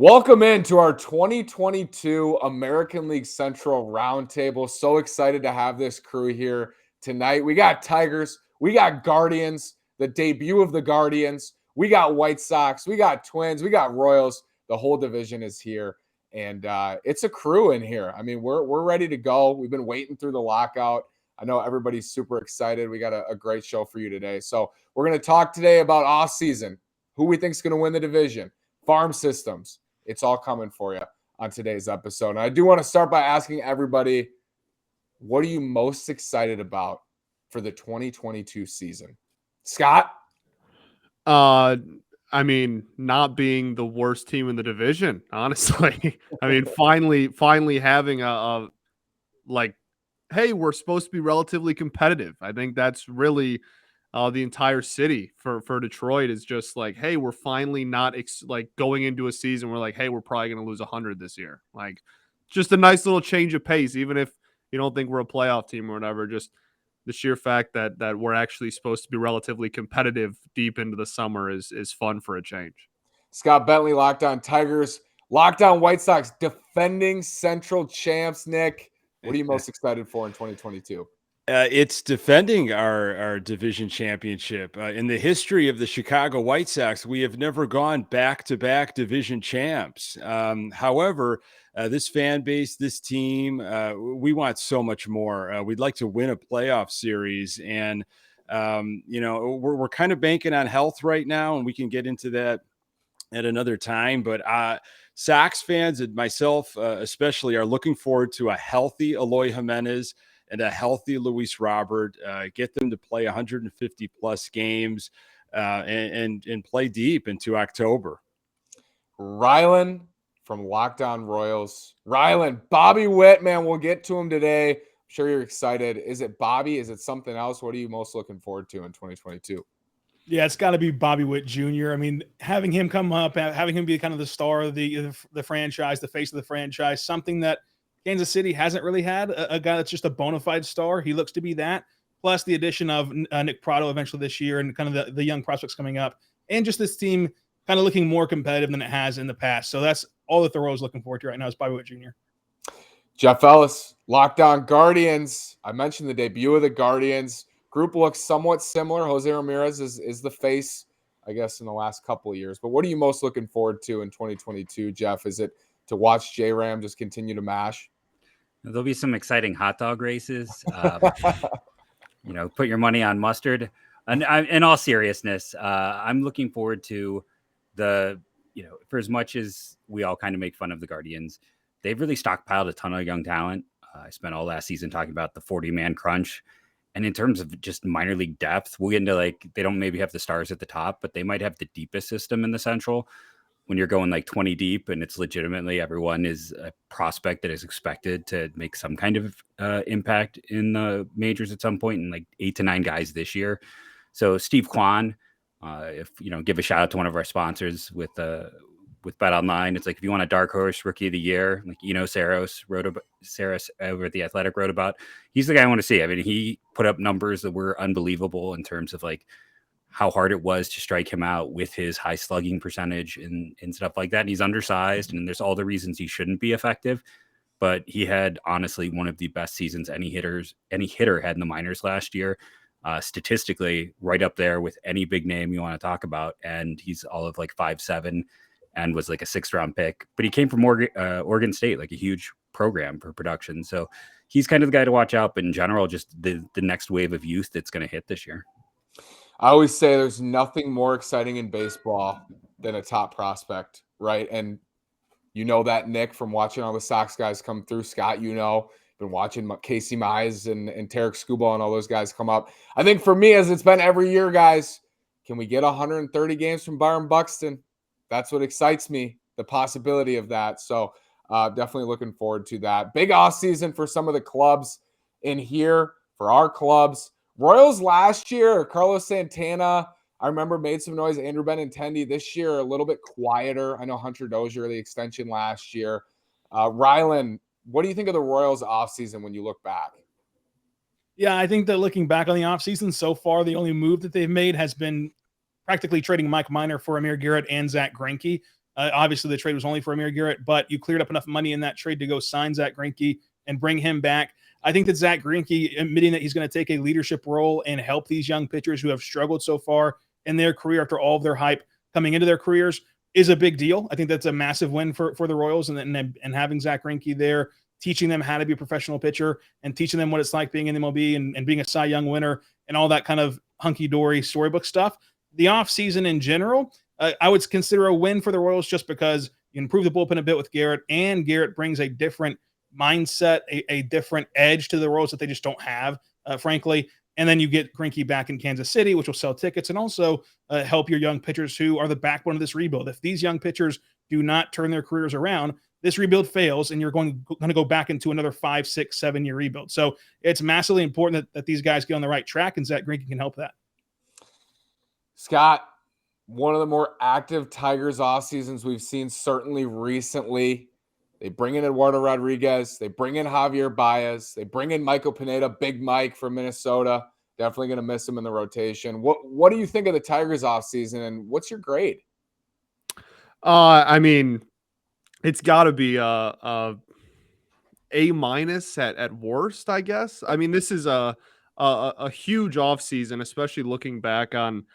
Welcome into our 2022 American League Central Roundtable. So excited to have this crew here tonight. We got Tigers, we got Guardians, the debut of the Guardians, we got White Sox, we got Twins, we got Royals. The whole division is here, and it's a crew in here. I mean, we're ready to go. We've been waiting through the lockout. I know everybody's super excited. We got a great show for you today. So we're going to talk today about offseason, who we think is going to win the division, farm systems. It's all coming for you on today's episode. And I do want to start by asking everybody, what are you most excited about for the 2022 season? Scott? I mean, not being the worst team in the division, honestly. I mean, finally having a like, hey, we're supposed to be relatively competitive. I think that's really the entire city for Detroit is just like, hey, we're finally not like going into a season. We're like, hey, we're probably going to lose 100 this year. Like, just a nice little change of pace, even if you don't think we're a playoff team or whatever. Just the sheer fact that we're actually supposed to be relatively competitive deep into the summer is fun for a change. Scott Bentley, Locked On Tigers, Locked On White Sox, defending Central champs. Nick, what are you most excited for in 2022? It's defending our division championship. In the history of the Chicago White Sox, we have never gone back-to-back division champs. However, this fan base, this team, we want so much more. We'd like to win a playoff series, and we're kind of banking on health right now, and we can get into that at another time. But Sox fans and myself, especially, are looking forward to a healthy Eloy Jimenez and a healthy Luis Robert, get them to play 150 plus games and play deep into October. Rylan from Locked On Royals. Rylan, Bobby Witt, man, we'll get to him today. I'm sure you're excited. Is it Bobby? Is it something else? What are you most looking forward to in 2022? Yeah, it's got to be Bobby Witt Jr. I mean, having him come up, having him be kind of the star of the franchise, the face of the franchise, something that Kansas City hasn't really had, a guy that's just a bona fide star. He looks to be that. Plus the addition of Nick Pratto eventually this year and kind of the young prospects coming up. And just this team kind of looking more competitive than it has in the past. So that's all that the Royals looking forward to right now is Bobby Witt Jr. Jeff Ellis, Locked On Guardians. I mentioned the debut of the Guardians. Group looks somewhat similar. Jose Ramirez is the face, I guess, in the last couple of years. But what are you most looking forward to in 2022, Jeff? Is it to watch J-Ram just continue to mash? There'll be some exciting hot dog races. Put your money on mustard. And in all seriousness, I'm looking forward to for as much as we all kind of make fun of the Guardians, they've really stockpiled a ton of young talent. I spent all last season talking about the 40-man crunch. And in terms of just minor league depth, we'll get into they don't maybe have the stars at the top, but they might have the deepest system in the Central. When you're going 20 deep and it's legitimately everyone is a prospect that is expected to make some kind of impact in the majors at some point, and 8 to 9 guys this year. So Steve Kwon, give a shout out to one of our sponsors with Bet Online. It's if you want a dark horse rookie of the year, Saros over at The Athletic wrote about, he's the guy I want to see. I mean, he put up numbers that were unbelievable in terms of how hard it was to strike him out with his high slugging percentage and stuff like that. And he's undersized, and there's all the reasons he shouldn't be effective. But he had honestly one of the best seasons any hitter had in the minors last year. Statistically, right up there with any big name you want to talk about. And he's all of 5'7" and was a 6th round pick. But he came from Oregon State, a huge program for production. So he's kind of the guy to watch out. But in general, just the next wave of youth that's going to hit this year. I always say there's nothing more exciting in baseball than a top prospect, right? And you know that, Nick, from watching all the Sox guys come through. Scott, been watching Casey Mize and Tarek Skubal and all those guys come up. I think for me, as it's been every year, guys, can we get 130 games from Byron Buxton? That's what excites me, the possibility of that. So definitely looking forward to that. Big off season for some of the clubs in here, for our clubs. Royals last year, Carlos Santana, I remember, made some noise. Andrew Benintendi this year, a little bit quieter. I know Hunter Dozier, the extension last year. Rylan, what do you think of the Royals offseason when you look back? Yeah, I think that looking back on the offseason so far, the only move that they've made has been practically trading Mike Minor for Amir Garrett and Zach Greinke. Obviously, the trade was only for Amir Garrett, but you cleared up enough money in that trade to go sign Zach Greinke and bring him back. I think that Zach Greinke admitting that he's going to take a leadership role and help these young pitchers who have struggled so far in their career after all of their hype coming into their careers is a big deal. I think that's a massive win for the Royals, and having Zach Greinke there, teaching them how to be a professional pitcher and teaching them what it's like being in the MLB and being a Cy Young winner and all that kind of hunky-dory storybook stuff. The offseason in general, I would consider a win for the Royals just because you improve the bullpen a bit with Garrett, and Garrett brings a different mindset, a different edge to the Royals that they just don't have, frankly. And then you get Greinke back in Kansas City, which will sell tickets and also help your young pitchers who are the backbone of this rebuild. If these young pitchers do not turn their careers around, this rebuild fails, and you're going to go back into another 5, 6, 7 year rebuild. So it's massively important that these guys get on the right track, and Zach Greinke can help that. Scott, one of the more active Tigers off seasons we've seen certainly recently. They bring in Eduardo Rodriguez. They bring in Javier Baez. They bring in Michael Pineda, Big Mike from Minnesota. Definitely going to miss him in the rotation. What do you think of the Tigers offseason, and what's your grade? I mean, it's got to be A- at worst, I guess. I mean, this is a huge offseason, especially looking back on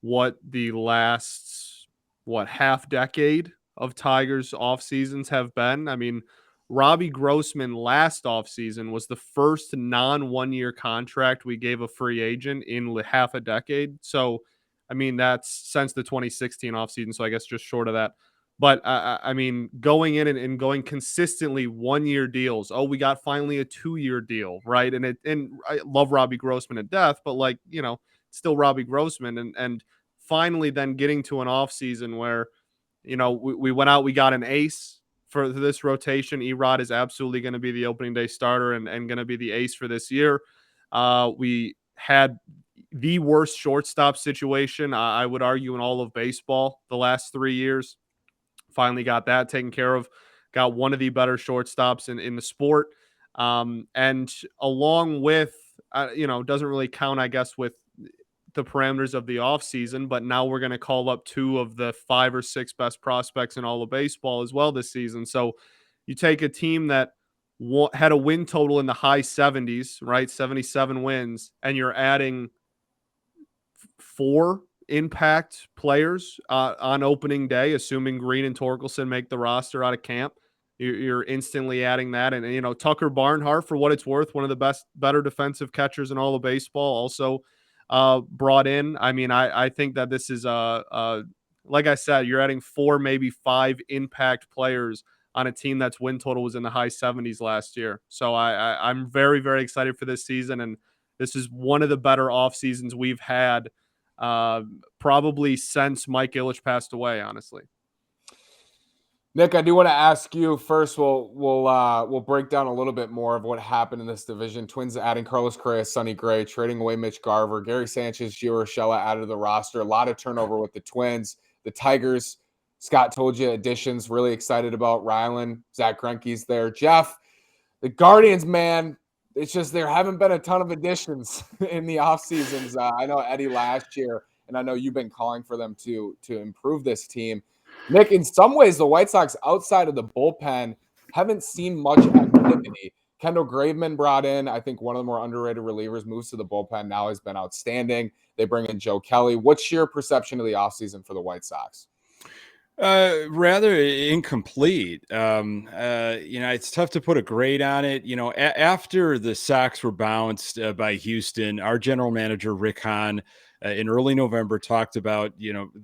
what the last half decade of Tigers off seasons have been. I mean, Robbie Grossman last off season was the first non-1-year contract we gave a free agent in half a decade. So, I mean, that's since the 2016 off season. So I guess just short of that. But I mean, going in and going consistently 1-year deals. Oh, we got finally a 2-year deal, right? And I love Robbie Grossman to death, but still Robbie Grossman, and finally then getting to an off season where we went out, we got an ace for this rotation. Erod is absolutely going to be the opening day starter and going to be the ace for this year. We had the worst shortstop situation, I would argue, in all of baseball the last 3 years. Finally got that taken care of. Got one of the better shortstops in the sport. And along with, doesn't really count, I guess, with the parameters of the offseason, but now we're going to call up 2 of the 5 or 6 best prospects in all of baseball as well this season. So you take a team that had a win total in the high 70s, right? 77 wins, and you're adding 4 impact players on opening day, assuming Green and Torkelson make the roster out of camp. You're instantly adding that. And, Tucker Barnhart, for what it's worth, one of the better defensive catchers in all of baseball, also brought in. I mean, I think that this is like I said, you're adding 4, maybe 5 impact players on a team that's win total was in the high 70s last year. So I'm very, very excited for this season, and this is one of the better off seasons we've had probably since Mike Ilitch passed away, honestly. Nick, I do want to ask you first. We'll break down a little bit more of what happened in this division. Twins adding Carlos Correa, Sonny Gray, trading away Mitch Garver, Gary Sanchez, Gio Urshela added to the roster. A lot of turnover with the Twins. The Tigers, Scott told you, additions. Really excited about Ryland. Zach Greinke's there. Jeff, the Guardians, man. It's just there haven't been a ton of additions in the off seasons. I know Eddie last year, and I know you've been calling for them to improve this team. Nick, in some ways, the White Sox outside of the bullpen haven't seen much activity. Kendall Graveman brought in, I think, one of the more underrated relievers, moves to the bullpen. Now has been outstanding. They bring in Joe Kelly. What's your perception of the offseason for the White Sox? Rather incomplete. It's tough to put a grade on it. After the Sox were bounced by Houston, our general manager, Rick Hahn, in early November talked about,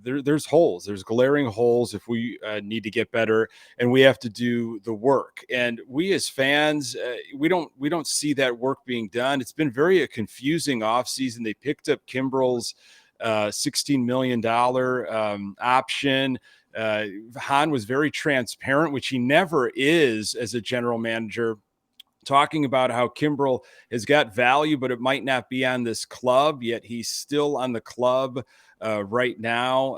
there's holes, there's glaring holes if we need to get better, and we have to do the work. And we as fans, we don't see that work being done. It's been very confusing offseason. They picked up Kimbrel's $16 million option. Hahn was very transparent, which he never is as a general manager, talking about how Kimbrel has got value, but it might not be on this club, yet he's still on the club right now.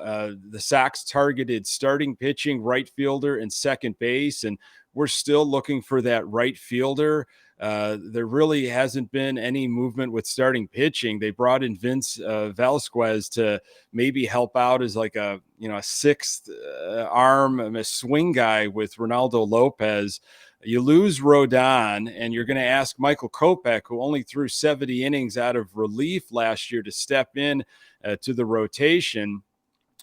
The Sox targeted starting pitching, right fielder, and second base, and we're still looking for that right fielder. There really hasn't been any movement with starting pitching. They brought in Vince Velasquez to maybe help out as like a sixth arm, a swing guy with Ronaldo Lopez. You lose Rodon, and you're going to ask Michael Kopech, who only threw 70 innings out of relief last year, to step in to the rotation.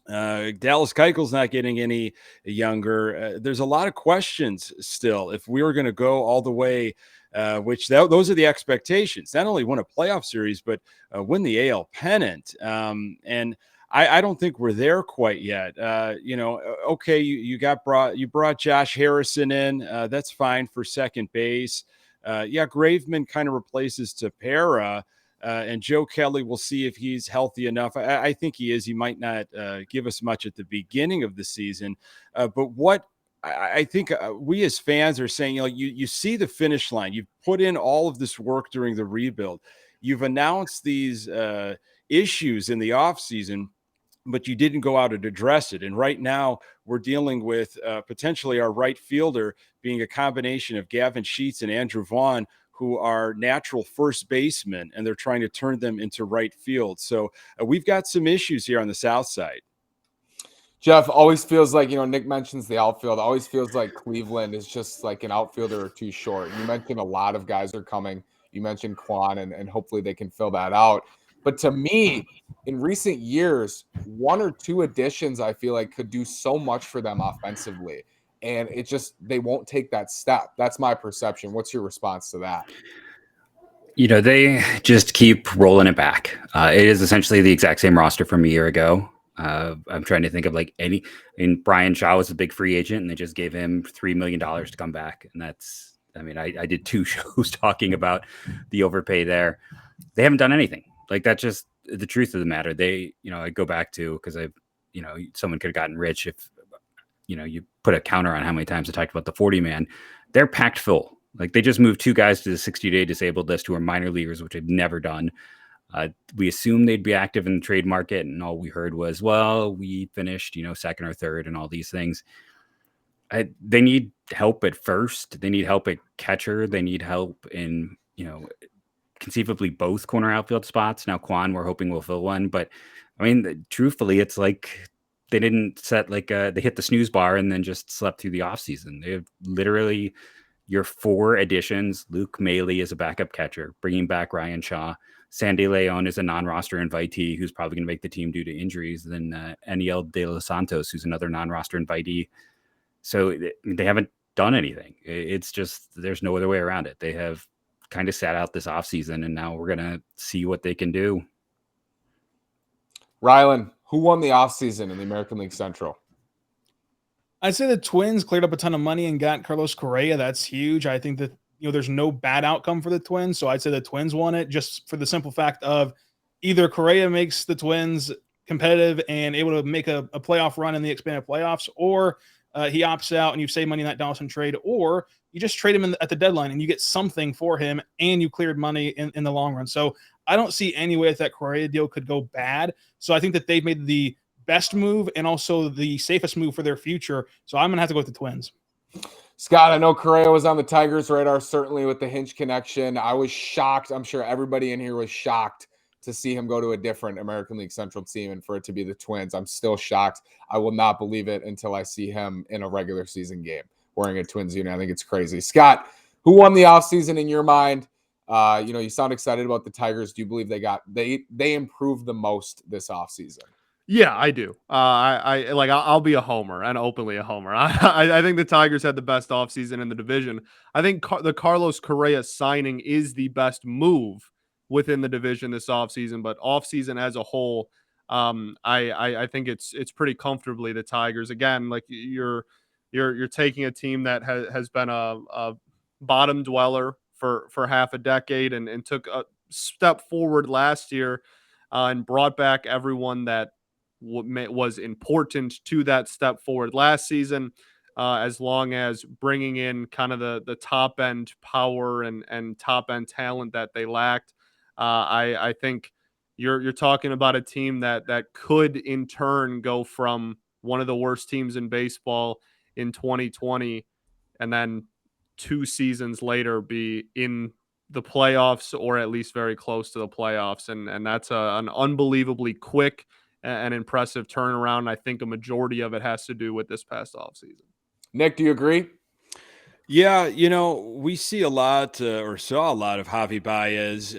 Dallas Keuchel's not getting any younger. There's a lot of questions still. If we were going to go all the way, those are the expectations, not only win a playoff series, but win the AL pennant. And I don't think we're there quite yet. Okay, you brought Josh Harrison in. That's fine for second base. Graveman kind of replaces Tepera. And Joe Kelly, we'll see if he's healthy enough. I think he is. He might not give us much at the beginning of the season. But what I think we as fans are saying, you see the finish line. You've put in all of this work during the rebuild. You've announced these issues in the offseason, but you didn't go out and address it. And right now we're dealing with potentially our right fielder being a combination of Gavin Sheets and Andrew Vaughn, who are natural first basemen, and they're trying to turn them into right field. So we've got some issues here on the South side. Jeff, always feels like, Nick mentions the outfield. Always feels like Cleveland is just like an outfielder or two short. You mentioned a lot of guys are coming. You mentioned Kwon, and hopefully they can fill that out. But to me, in recent years, one or two additions I feel like could do so much for them offensively. And they won't take that step. That's my perception. What's your response to that? They just keep rolling it back. It is essentially the exact same roster from a year ago. I'm trying to think of Brian Shaw was a big free agent, and they just gave him $3 million to come back. And I did 2 shows talking about the overpay there. They haven't done anything. That's just the truth of the matter. I go back to, because someone could have gotten rich if, you put a counter on how many times I talked about the 40-man. They're packed full. They just moved 2 guys to the 60-day disabled list who are minor leaguers, which they've never done. We assumed they'd be active in the trade market, and all we heard was, well, we finished, second or third and all these things. They need help at first. They need help at catcher. They need help in, conceivably both corner outfield spots. Now, Kwon, we're hoping will fill one. But, truthfully, it's like they didn't set they hit the snooze bar and then just slept through the offseason. They have literally your 4 additions. Luke Mailey is a backup catcher, bringing back Ryan Shaw. Sandy Leon is a non-roster invitee who's probably going to make the team due to injuries. Then Aniel De Los Santos, who's another non-roster invitee. So they haven't done anything. It's just there's no other way around it. They have kind of sat out this offseason, and now we're going to see what they can do. Rylan, who won the offseason in the American League Central? I'd say the Twins cleared up a ton of money and got Carlos Correa. That's huge. I think that there's no bad outcome for the Twins, so I'd say the Twins won it just for the simple fact of either Correa makes the Twins competitive and able to make a playoff run in the expanded playoffs, or he opts out and you save money in that Donaldson trade, or you just trade him at the deadline and you get something for him and you cleared money in the long run. So I don't see any way that Correa deal could go bad. So I think that they've made the best move and also the safest move for their future. So I'm going to have to go with the Twins. Scott, I know Correa was on the Tigers' radar, certainly with the Hinch connection. I was shocked. I'm sure everybody in here was shocked to see him go to a different American League Central team and for it to be the Twins. I'm still shocked. I will not believe it until I see him in a regular season game wearing a Twins unit. I think it's crazy. Scott, who won the offseason in your mind? You sound excited about the Tigers. Do you believe they improved the most this offseason? Yeah, I do. I'll be a homer and openly a homer. I think the Tigers had the best offseason in the division. I think the Carlos Correa signing is the best move within the division this offseason, but offseason as a whole, I think it's pretty comfortably the Tigers. Again, like you're taking a team that has been a bottom dweller for half a decade and took a step forward last year and brought back everyone that was important to that step forward last season, as long as bringing in kind of the top end power and top end talent that they lacked. I think you're talking about a team that could in turn go from one of the worst teams in baseball in 2020 and then 2 seasons later be in the playoffs or at least very close to the playoffs. And that's an unbelievably quick and impressive turnaround. I think a majority of it has to do with this past offseason. Nick, do you agree? Yeah, we see a lot or saw a lot of Javi Baez,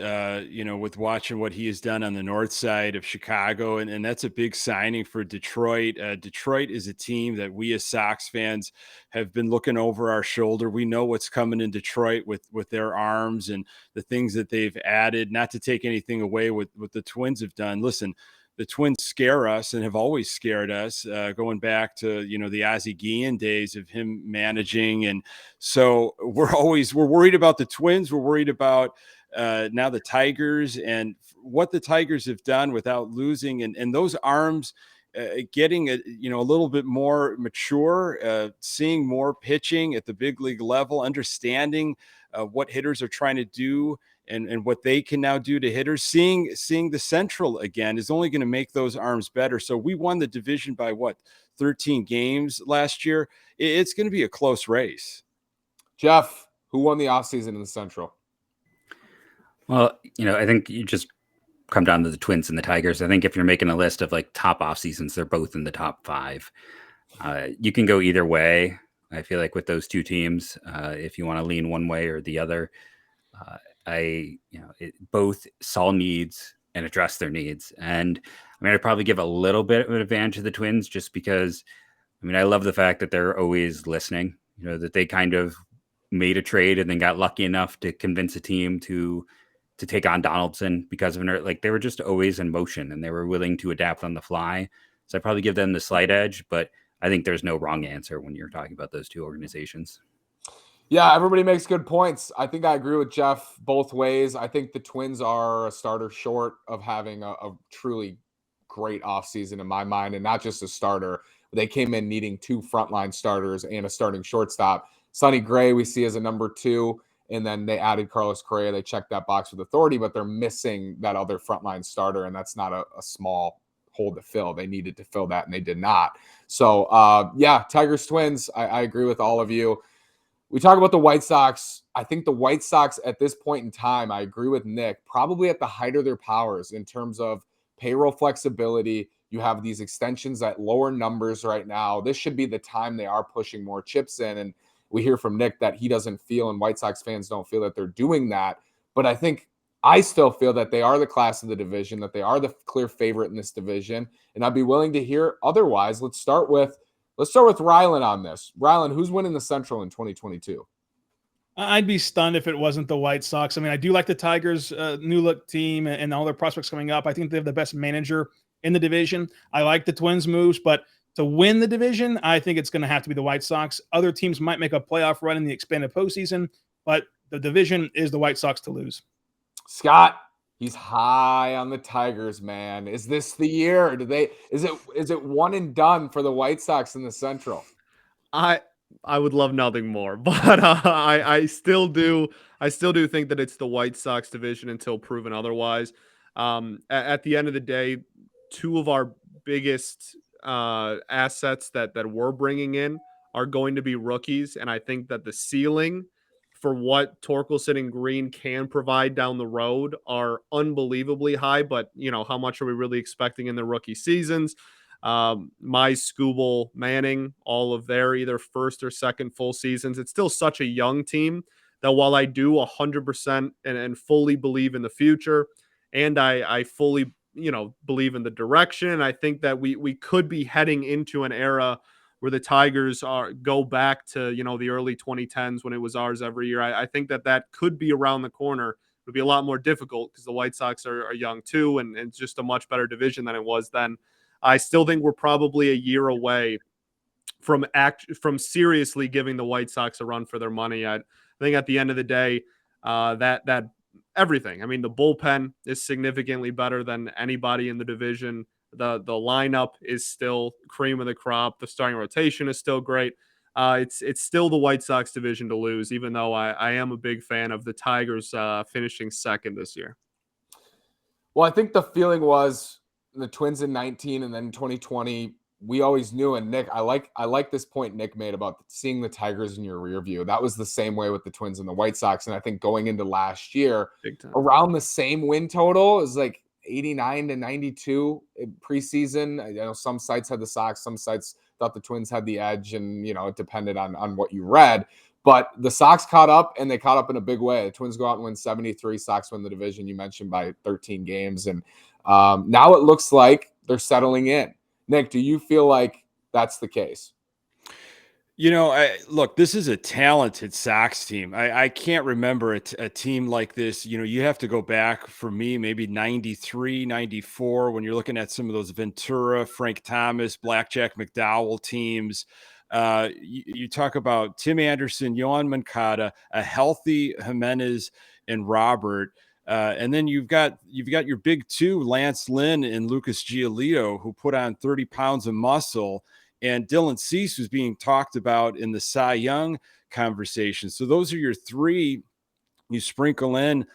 with watching what he has done on the north side of Chicago. And that's a big signing for Detroit. Detroit is a team that we as Sox fans have been looking over our shoulder. We know what's coming in Detroit with their arms and the things that they've added, not to take anything away with what the Twins have done. Listen, the Twins scare us and have always scared us, going back to, the Ozzie Guillen days of him managing. And so we're worried about the Twins. We're worried about now the Tigers and what the Tigers have done without losing. And those arms getting a little bit more mature, seeing more pitching at the big league level, understanding what hitters are trying to do and what they can now do to hitters. Seeing the Central again is only going to make those arms better. So we won the division by 13 games last year. It's going to be a close race. Jeff, who won the offseason in the Central? Well, I think you just come down to the Twins and the Tigers. I think if you're making a list of like top off seasons, they're both in the top 5. You can go either way. I feel like with those two teams, if you want to lean one way or the other, both saw needs and addressed their needs. And I'd probably give a little bit of an advantage to the Twins just because, I love the fact that they're always listening, that they kind of made a trade and then got lucky enough to convince a team to take on Donaldson because of they were just always in motion and they were willing to adapt on the fly. So I probably give them the slight edge, but I think there's no wrong answer when you're talking about those two organizations. Yeah, everybody makes good points. I think I agree with Jeff both ways. I think the Twins are a starter short of having a truly great offseason in my mind, and not just a starter. They came in needing 2 frontline starters and a starting shortstop. Sonny Gray we see as a number 2, and then they added Carlos Correa. They checked that box with authority, but they're missing that other frontline starter, and that's not a small hole to fill. They needed to fill that, and they did not. So, Tigers Twins, I agree with all of you. We talk about the White Sox. I think the White Sox at this point in time, I agree with Nick, probably at the height of their powers in terms of payroll flexibility. You have these extensions at lower numbers right now. This should be the time they are pushing more chips in. And we hear from Nick that he doesn't feel, and White Sox fans don't feel that they're doing that. But I still feel that they are the class of the division, that they are the clear favorite in this division. And I'd be willing to hear otherwise. Let's start with Rylan on this. Rylan, who's winning the Central in 2022? I'd be stunned if it wasn't the White Sox. I do like the Tigers' new look team and all their prospects coming up. I think they have the best manager in the division. I like the Twins' moves, but to win the division, I think it's going to have to be the White Sox. Other teams might make a playoff run in the expanded postseason, but the division is the White Sox to lose. Scott, he's high on the Tigers, man. Is this the year? Is it one and done for the White Sox in the Central? I would love nothing more, but I still do think that it's the White Sox division until proven otherwise. At the end of the day, 2 of our biggest assets that we're bringing in are going to be rookies, and I think that the ceiling for what Torkelson and Green can provide down the road are unbelievably high. But how much are we really expecting in the rookie seasons? Skubal, Manning, all of their either first or second full seasons. It's still such a young team that while I do 100% and fully believe in the future, and I fully believe in the direction, I think that we could be heading into an era where the Tigers go back to the early 2010s when it was ours every year. I think that could be around the corner. It would be a lot more difficult because the White Sox are young too, and it's just a much better division than it was then. I still think we're probably a year away from seriously giving the White Sox a run for their money. I think at the end of the day, that everything. The bullpen is significantly better than anybody in the division. The lineup is still cream of the crop. The starting rotation is still great. It's still the White Sox division to lose, even though I am a big fan of the Tigers finishing second this year. Well, I think the feeling was the Twins in 19 and then 2020 we always knew. And Nick, I like this point Nick made about seeing the Tigers in your rear view. That was the same way with the Twins and the White Sox. And I think going into last year, Big time. around the same win total is like 89 to 92 preseason. I know some sites had the Sox, some sites thought the Twins had the edge, and it depended on what you read. But the Sox caught up, and they caught up in a big way. The Twins go out and win 73. Sox win the division, you mentioned, by 13 games. And now it looks like they're settling in. Nick, do you feel like that's the case? Look, this is a talented Sox team. I can't remember a team like this. You have to go back for me, maybe 93, 94, when you're looking at some of those Ventura, Frank Thomas, Blackjack McDowell teams. You talk about Tim Anderson, Yohan Moncada, a healthy Jimenez and Robert. And then you've got your big two, Lance Lynn and Lucas Giolito, who put on 30 pounds of muscle. And Dylan Cease was being talked about in the Cy Young conversation. So those are your three. You sprinkle in,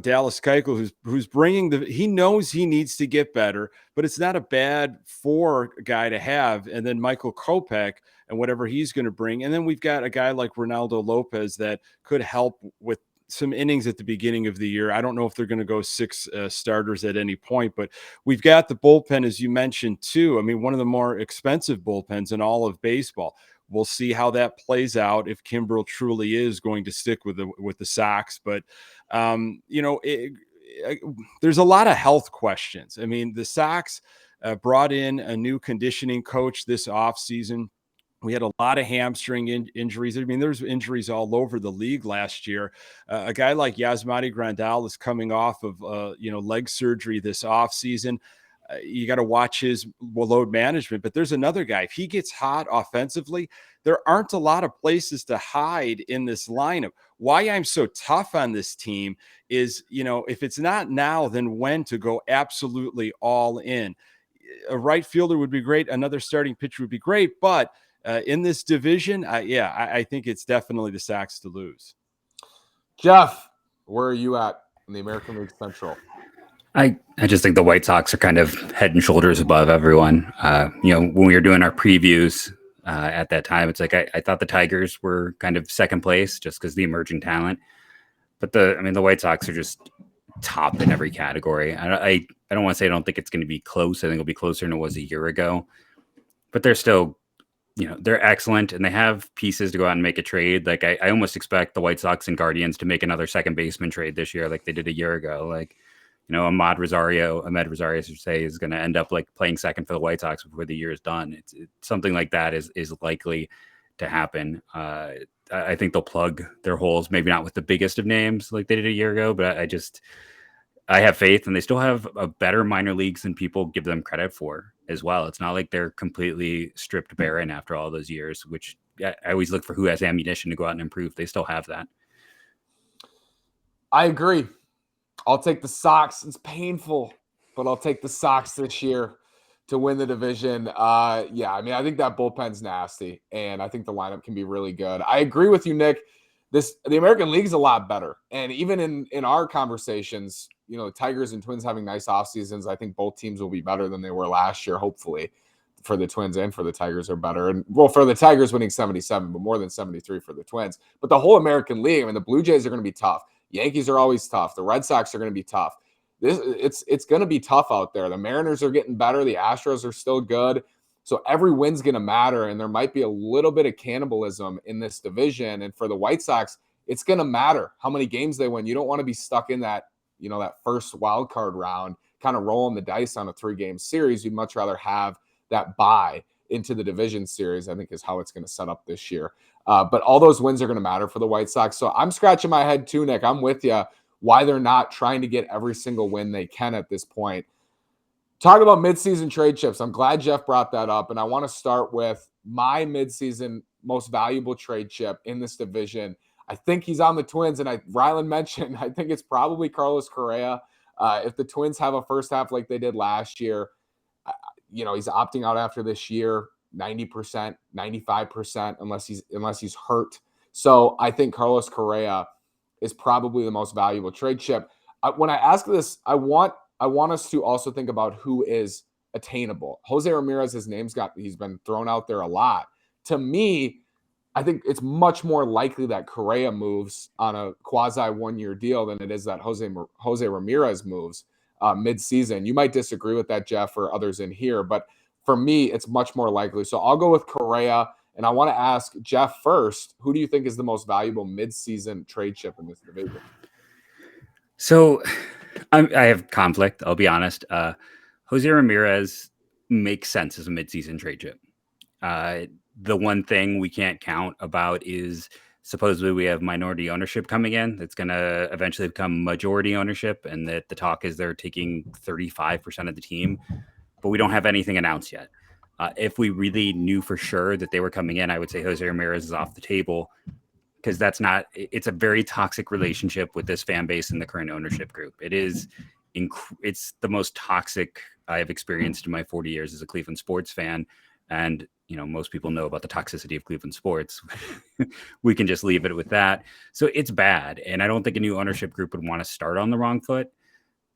Dallas Keuchel, who's bringing he knows he needs to get better, but it's not a bad four guy to have. And then Michael Kopech and whatever he's going to bring. And then we've got a guy like Ronaldo Lopez that could help with some innings at the beginning of the year. I don't know if they're going to go 6 starters at any point, but we've got the bullpen, as you mentioned, too. I mean, one of the more expensive bullpens in all of baseball. We'll see how that plays out if Kimbrel truly is going to stick with the Sox. But, there's a lot of health questions. I mean, the Sox brought in a new conditioning coach this offseason. We had a lot of hamstring injuries. I mean, there's injuries all over the league last year. A guy like Yasmani Grandal is coming off of, leg surgery this offseason. You got to watch his load management. But there's another guy. If he gets hot offensively, there aren't a lot of places to hide in this lineup. Why I'm so tough on this team is, if it's not now, then when to go absolutely all in. A right fielder would be great. Another starting pitcher would be great. But in this division, I think it's definitely the Sox to lose. Jeff, where are you at in the American League Central? I just think the White Sox are kind of head and shoulders above everyone. When we were doing our previews at that time, it's like I thought the Tigers were kind of second place just because the emerging talent. But the White Sox are just top in every category. I don't want to say I don't think it's going to be close. I think it'll be closer than it was a year ago. But they're still, they're excellent, and they have pieces to go out and make a trade. Like I almost expect the White Sox and Guardians to make another second baseman trade this year, like they did a year ago. Like, Ahmed Rosario, I should say, is going to end up like playing second for the White Sox before the year is done. It's something like that is likely to happen. I think they'll plug their holes, maybe not with the biggest of names like they did a year ago, but I have faith, and they still have a better minor leagues than people give them credit for as well. It's not like they're completely stripped barren after all those years, which I always look for who has ammunition to go out and improve. They still have that. I agree. I'll take the Sox. It's painful, but I'll take the Sox this year to win the division. I think that bullpen's nasty, and I think the lineup can be really good. I agree with you, Nick. The American League's a lot better. And even in our conversations, Tigers and Twins having nice off seasons, I think both teams will be better than they were last year, hopefully. For the Twins and for the Tigers are better. And for the Tigers winning 77, but more than 73 for the Twins. But the whole American League, the Blue Jays are going to be tough. Yankees are always tough. The Red Sox are going to be tough. It's going to be tough out there. The Mariners are getting better. The Astros are still good. So every win's going to matter, and there might be a little bit of cannibalism in this division. And for the White Sox, it's going to matter how many games they win. You don't want to be stuck in that, that first wild card round, kind of rolling the dice on a 3-game series. You'd much rather have that bye into the division series, I think, is how it's going to set up this year. But all those wins are going to matter for the White Sox. So I'm scratching my head too, Nick. I'm with you. Why they're not trying to get every single win they can at this point. Talk about midseason trade chips. I'm glad Jeff brought that up, and I want to start with my midseason most valuable trade chip in this division. I think he's on the Twins, and Rylan mentioned, I think it's probably Carlos Correa. If the Twins have a first half like they did last year, he's opting out after this year, 90%, 95%, unless he's hurt. So I think Carlos Correa is probably the most valuable trade chip. When I ask this, I want us to also think about who is attainable. Jose Ramirez, he's been thrown out there a lot. To me, I think it's much more likely that Correa moves on a quasi 1-year deal than it is that Jose Ramirez moves mid-season. You might disagree with that, Jeff, or others in here, but for me, it's much more likely. So I'll go with Correa, and I want to ask Jeff first, who do you think is the most valuable mid-season trade chip in this division? So I have conflict, I'll be honest. Jose Ramirez makes sense as a mid-season trade chip. The one thing we can't count about is supposedly we have minority ownership coming in. That's going to eventually become majority ownership, and that the talk is they're taking 35% of the team, but we don't have anything announced yet. If we really knew for sure that they were coming in, I would say Jose Ramirez is off the table, because it's a very toxic relationship with this fan base and the current ownership group. It's the most toxic I have experienced in my 40 years as a Cleveland sports fan. And, most people know about the toxicity of Cleveland sports. We can just leave it with that. So it's bad. And I don't think a new ownership group would want to start on the wrong foot.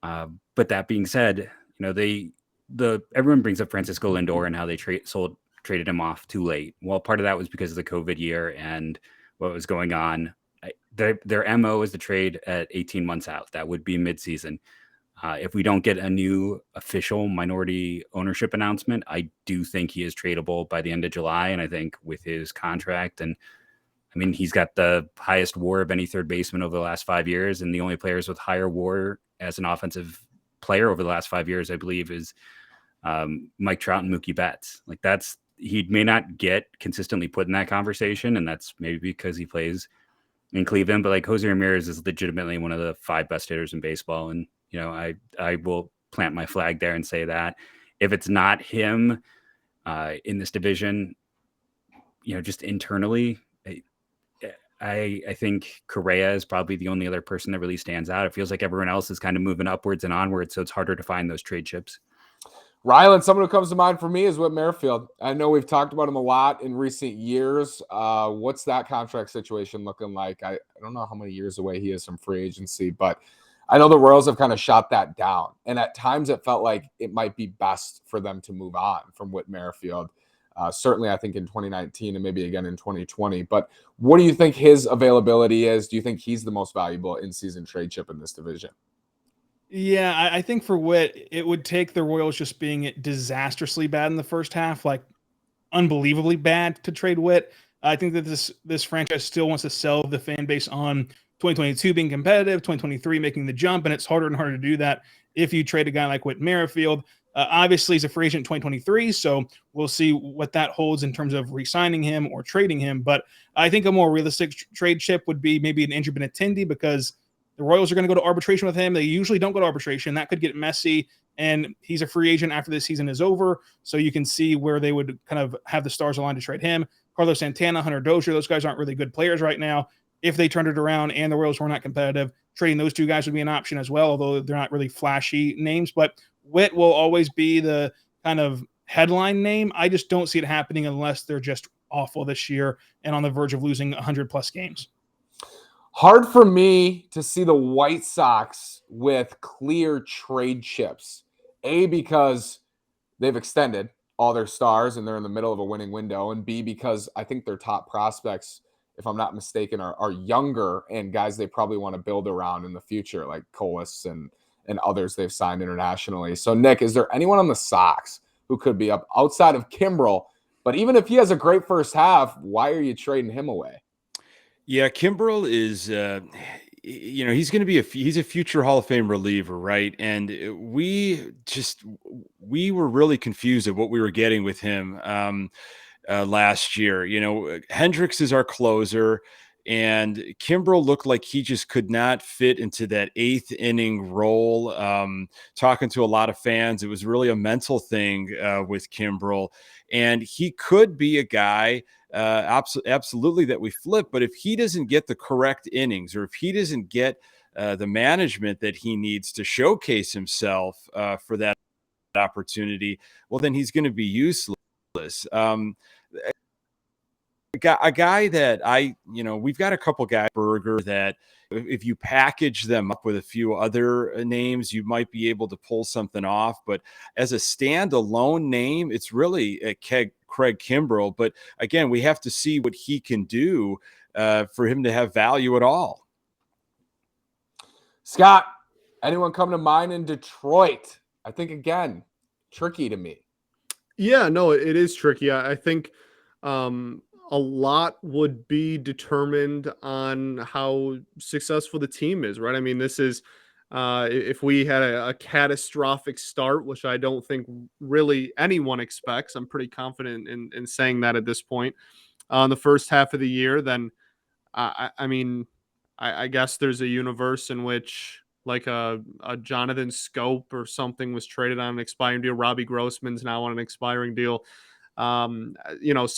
But that being said, everyone brings up Francisco Lindor and how they traded him off too late. Well, part of that was because of the COVID year and what was going on. Their MO is to trade at 18 months out. That would be mid-season. If we don't get a new official minority ownership announcement, I do think he is tradable by the end of July. And I think with his contract, and I mean, he's got the highest WAR of any third baseman over the last 5 years. And the only players with higher WAR as an offensive player over the last 5 years, I believe, is Mike Trout and Mookie Betts. He may not get consistently put in that conversation, and that's maybe because he plays in Cleveland, but Jose Ramirez is legitimately one of the 5 best hitters in baseball. And, I will plant my flag there and say that if it's not him in this division, just internally, I think Correa is probably the only other person that really stands out. It feels like everyone else is kind of moving upwards and onwards, so it's harder to find those trade chips. Rylan, someone who comes to mind for me is Whit Merrifield. I know we've talked about him a lot in recent years. What's that contract situation looking like? I don't know how many years away he is from free agency, but I know the Royals have kind of shot that down. And at times it felt like it might be best for them to move on from Whit Merrifield. Certainly, I think in 2019 and maybe again in 2020. But what do you think his availability is? Do you think he's the most valuable in-season trade chip in this division? Yeah, I think for Witt, it would take the Royals just being disastrously bad in the first half, unbelievably bad to trade Witt. I think that this franchise still wants to sell the fan base on 2022 being competitive, 2023 making the jump, and it's harder and harder to do that if you trade a guy like Whit Merrifield. Obviously, he's a free agent in 2023, so we'll see what that holds in terms of re-signing him or trading him. But I think a more realistic trade chip would be maybe an Andrew Benintendi, because the Royals are going to go to arbitration with him. They usually don't go to arbitration. That could get messy, and he's a free agent after this season is over, so you can see where they would kind of have the stars aligned to trade him. Carlos Santana, Hunter Dozier, those guys aren't really good players right now. If they turned it around and the Royals were not competitive, trading those two guys would be an option as well, although they're not really flashy names. But Witt will always be the kind of headline name. I just don't see it happening unless they're just awful this year and on the verge of losing 100-plus games. Hard for me to see the White Sox with clear trade chips. A, because they've extended all their stars and they're in the middle of a winning window. And B, because I think their top prospects, if I'm not mistaken, are younger and guys they probably want to build around in the future, like Colas and others they've signed internationally. So, Nick, is there anyone on the Sox who could be up outside of Kimbrel? But even if he has a great first half, why are you trading him away? Yeah, Kimbrel is, he's going to be he's a future Hall of Fame reliever, right? And we were really confused at what we were getting with him last year. Hendricks is our closer, and Kimbrel looked like he just could not fit into that 8th inning role. Talking to a lot of fans, it was really a mental thing with Kimbrel, and he could be a guy absolutely that we flip. But if he doesn't get the correct innings, or if he doesn't get the management that he needs to showcase himself for that opportunity, well, then he's going to be useless. A guy that we've got a couple guys, Burger, that if you package them up with a few other names, you might be able to pull something off. But as a standalone name, it's really Craig Kimbrell. But again, we have to see what he can do for him to have value at all. Scott, anyone come to mind in Detroit? I think, again, tricky to me. Yeah, no, it is tricky. I think a lot would be determined on how successful the team is, right? I mean, this is if we had a catastrophic start, which I don't think really anyone expects. I'm pretty confident in saying that at this point. On the first half of the year, then I mean, I guess there's a universe in which like a Jonathan Scope or something was traded on an expiring deal. Robbie Grossman's now on an expiring deal. Something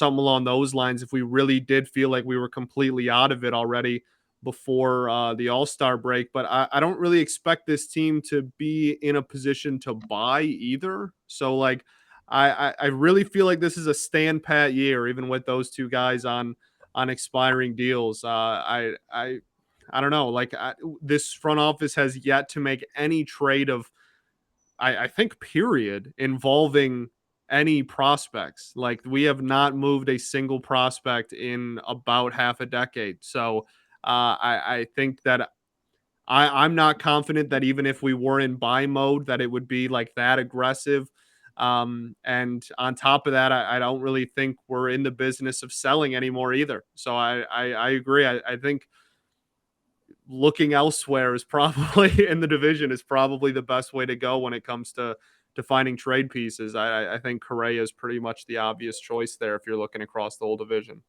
along those lines. If we really did feel like we were completely out of it already before the All-Star break, but I don't really expect this team to be in a position to buy either. So like, I really feel like this is a stand pat year, even with those two guys on expiring deals. I don't know. Like this front office has yet to make any trade of, I think, period, involving any prospects. Like we have not moved a single prospect in about half a decade. So I think that I'm not confident that even if we were in buy mode, that it would be like that aggressive. And on top of that, I don't really think we're in the business of selling anymore either. So I agree. I think looking elsewhere is probably in the division is probably the best way to go when it comes to finding trade pieces. I think Correa is pretty much the obvious choice there if you're looking across the whole division.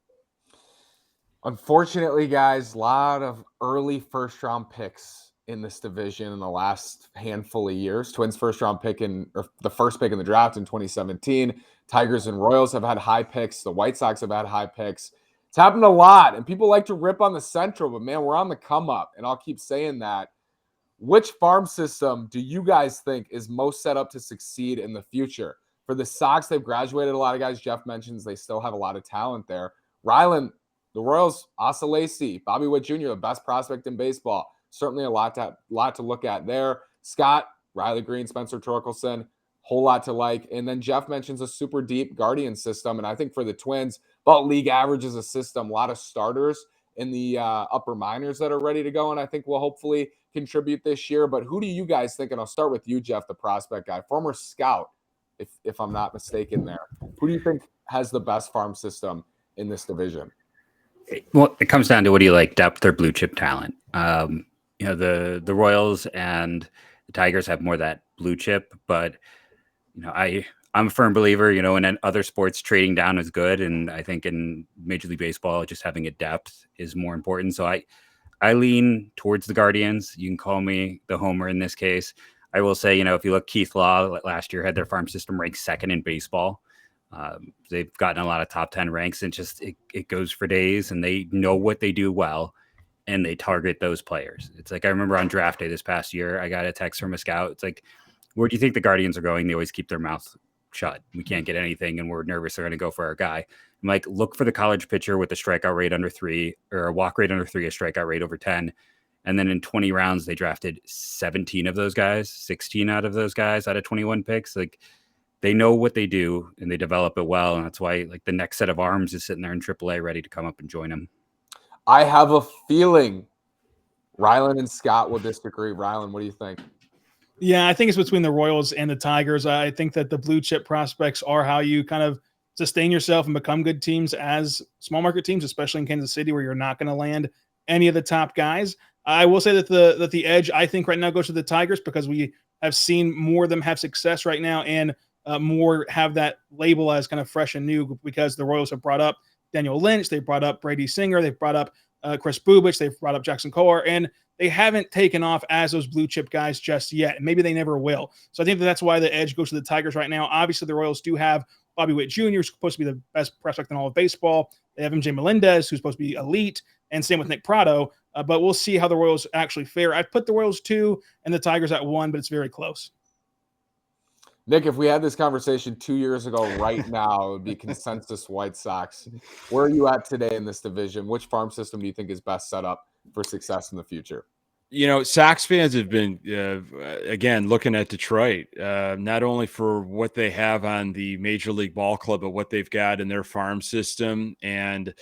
Unfortunately, guys, a lot of early first-round picks in this division in the last handful of years. Twins first-round pick or the first pick in the draft in 2017. Tigers and Royals have had high picks. The White Sox have had high picks. It's happened a lot, and people like to rip on the Central, but man, we're on the come up, and I'll keep saying that. Which farm system do you guys think is most set up to succeed in the future? For the Sox, they've graduated a lot of guys. Jeff mentions they still have a lot of talent there. Rylan, the Royals, Asa Lacy, Bobby Witt Jr., the best prospect in baseball. Certainly a lot to look at there. Scott, Riley Green, Spencer Torkelson, whole lot to like. And then Jeff mentions a super deep Guardian system. And I think for the Twins, about league average is a system, a lot of starters in the upper minors that are ready to go. And I think will hopefully contribute this year. But who do you guys think? And I'll start with you, Jeff, the prospect guy, former scout, if I'm not mistaken there. Who do you think has the best farm system in this division? Well, it comes down to what do you like, depth or blue chip talent? The Royals and the Tigers have more of that blue chip, but I'm a firm believer, in other sports trading down is good, and I think in Major League Baseball just having a depth is more important. So I lean towards the Guardians. You can call me the homer in this case. I will say, if you look, Keith Law last year had their farm system ranked second in baseball. They've gotten a lot of top 10 ranks, and just it goes for days, and they know what they do well, and they target those players. It's like I remember on draft day this past year, I got a text from a scout. It's like, where do you think the Guardians are going? They always keep their mouth shut. We can't get anything, and we're nervous they're going to go for our guy. I'm like, look for the college pitcher with a strikeout rate under 3 or a walk rate under 3, a strikeout rate over 10. And then in 20 rounds, they drafted 17 of those guys, 16 out of those guys out of 21 picks. Like, they know what they do and they develop it well. And that's why like the next set of arms is sitting there in AAA ready to come up and join them. I have a feeling Rylan and Scott will disagree. Rylan, what do you think? Yeah, I think it's between the Royals and the Tigers. I think that the blue chip prospects are how you kind of sustain yourself and become good teams as small market teams, especially in Kansas City, where you're not going to land any of the top guys. I will say that the edge, I think, right now goes to the Tigers because we have seen more of them have success right now and more have that label as kind of fresh and new because the Royals have brought up Daniel Lynch, they've brought up Brady Singer, they've brought up Chris Bubich, they've brought up Jackson Kowar, and they haven't taken off as those blue chip guys just yet. Maybe they never will. So I think that's why the edge goes to the Tigers right now. Obviously, the Royals do have Bobby Witt Jr., who's supposed to be the best prospect in all of baseball. They have MJ Melendez, who's supposed to be elite, and same with Nick Pratto. But we'll see how the Royals actually fare. I'd put the Royals 2 and the Tigers at 1, but it's very close. Nick, if we had this conversation 2 years ago right now, it would be consensus White Sox. Where are you at today in this division? Which farm system do you think is best set up for success in the future? Sox fans have been, again, looking at Detroit, not only for what they have on the Major League Ball Club, but what they've got in their farm system. And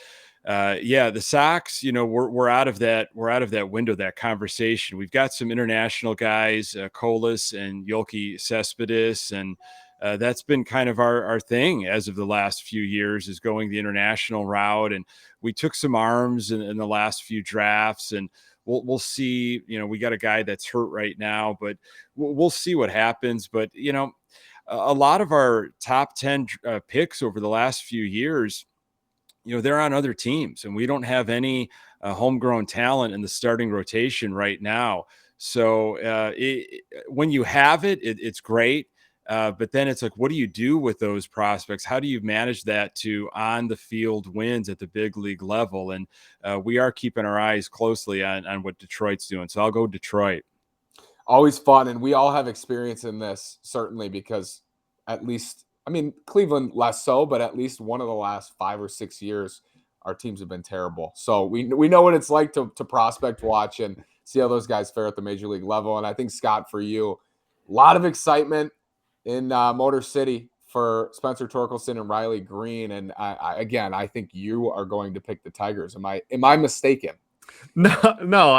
the Sox, we're out of that. We're out of that window, that conversation. We've got some international guys, Colas and Yoelqui Cespedes, and that's been kind of our thing as of the last few years, is going the international route. And we took some arms in the last few drafts, and we'll see. We got a guy that's hurt right now, but we'll see what happens. But a lot of our top 10 picks over the last few years, they're on other teams, and we don't have any homegrown talent in the starting rotation right now. So when you have it, it's great. But then it's like, what do you do with those prospects? How do you manage that to on the field wins at the big league level? And we are keeping our eyes closely on what Detroit's doing. So I'll go Detroit. Always fun. And we all have experience in this, certainly, because at least, Cleveland less so, but at least one of the last 5 or 6 years, our teams have been terrible. So we know what it's like to prospect watch and see how those guys fare at the major league level. And I think, Scott, for you, a lot of excitement in Motor City for Spencer Torkelson and Riley Green. And I think you are going to pick the Tigers. Am I mistaken? No.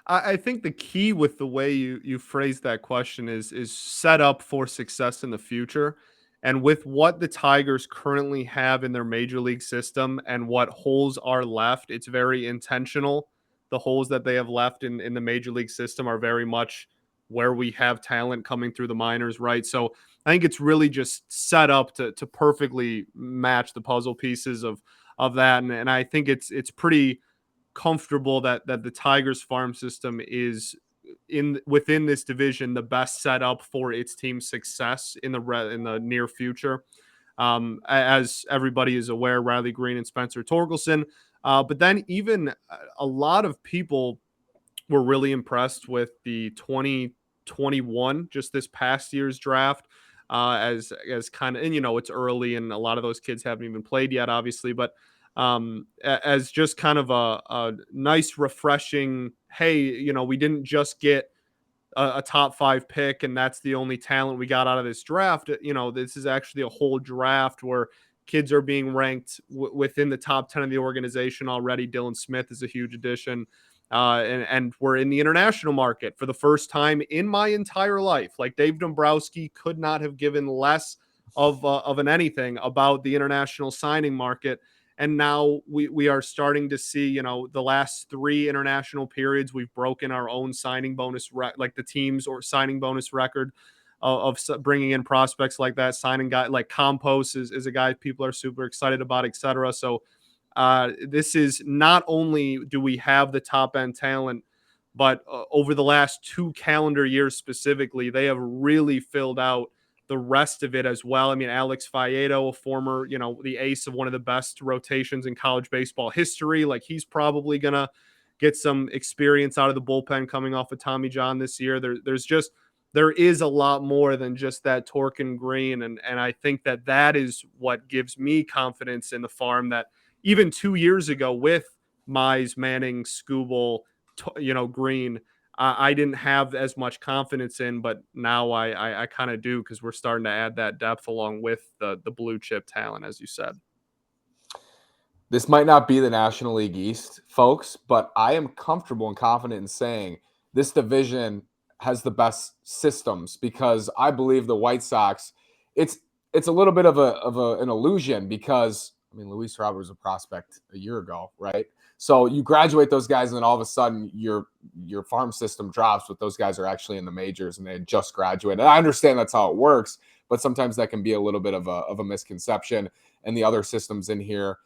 I think the key with the way you phrased that question is set up for success in the future. And with what the Tigers currently have in their major league system and what holes are left, it's very intentional. The holes that they have left in the major league system are very much where we have talent coming through the minors, right? So I think it's really just set up to perfectly match the puzzle pieces of that. And I think it's pretty comfortable that the Tigers farm system is within this division the best set up for its team's success in the near future. As everybody is aware, Riley Green and Spencer Torkelson. But then even a lot of people were really impressed with the 2021, just this past year's draft, as kind of, and it's early and a lot of those kids haven't even played yet, obviously, but as just kind of a nice, refreshing, hey, we didn't just get a top 5 pick and that's the only talent we got out of this draft. This is actually a whole draft where kids are being ranked within the top 10 of the organization already. Dylan Smith is a huge addition. And we're in the international market for the first time in my entire life. Like, Dave Dombrowski could not have given less of an anything about the international signing market. And now we are starting to see, the last 3 international periods, we've broken our own signing bonus, like the teams or signing bonus record of bringing in prospects like that. Signing guy like Campos is a guy people are super excited about, etc. So this is not only do we have the top end talent, but over the last 2 calendar years specifically, they have really filled out the rest of it as well. Alex Faedo, a former, the ace of one of the best rotations in college baseball history, like he's probably going to get some experience out of the bullpen coming off of Tommy John this year. There is a lot more than just that Torque and Green. And I think that is what gives me confidence in the farm that even 2 years ago with Mize, Manning, Skubal, Green, I didn't have as much confidence in, but now I kind of do, because we're starting to add that depth along with the blue chip talent, as you said. This might not be the National League East, folks, but I am comfortable and confident in saying this division has the best systems, because I believe the White Sox, it's a little bit of an illusion, because Luis Robert was a prospect a year ago, right? So you graduate those guys, and then all of a sudden your farm system drops, but those guys are actually in the majors and they had just graduated. And I understand that's how it works, but sometimes that can be a little bit of a misconception. And the other systems in here,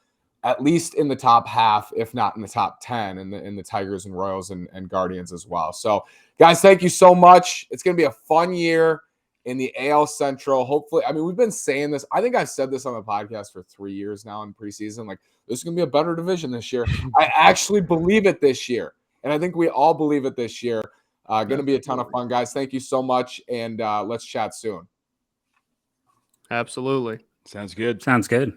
at least in the top half, if not in the top 10, in the Tigers and Royals and Guardians as well. So guys, thank you so much. It's going to be a fun year in the AL Central. Hopefully, we've been saying this. I think I've said this on the podcast for 3 years now in preseason. Like, this is going to be a better division this year. I actually believe it this year. And I think we all believe it this year. Going to be a ton of fun, guys. Thank you so much. And let's chat soon. Absolutely. Sounds good. Sounds good.